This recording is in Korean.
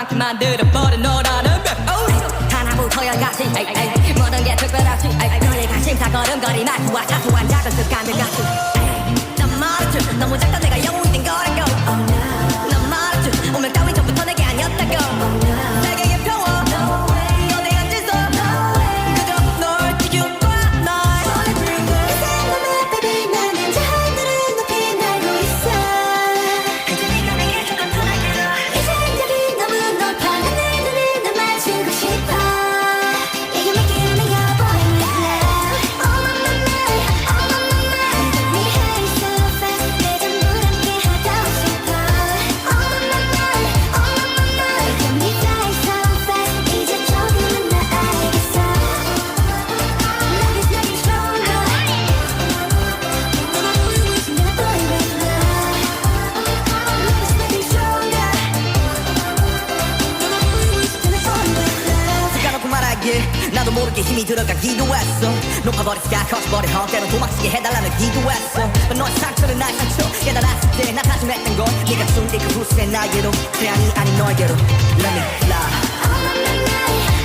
않게 만들어버린 너라는 맵 하나부터 열까지 모든 게 특별하지 너의 관심사 걸음걸이 말투와 사소한 작은 습관들 같이 난 말했지 너무 작다 내가 영웅이 된 거라고 난 말했지 운명 따윈 전부터 내게 아니었다고 세계의 평화 너네 앉아서 그저 널 지켜봐 날 내 맘에 baby 나는 저 하늘을 높이 날고 있어 그저 네가 내게 조금 편하게도 이 생각이 너무 높아 하늘들을 널 맞추고 싶어 이게 make it me your boy with love Oh my my my Oh my my my 네 hair so fast 내 전부 함께 하고 싶어 Oh my my my Oh my my my 네 fly so fast 이제 조금은 나 알겠어 Love is getting stronger 까놓고 말하길 나도 모르게 힘이 들어가기도 했어 높아버린 sky 커져버린 헛 때론 도망치게 해달라는 기도했어 너의 상처는 나의 상처 깨달았을 때 나 다짐했던 건 네가 준 그 후세 나에게로 태양이 아닌 너에게로 Let me fly Oh my my my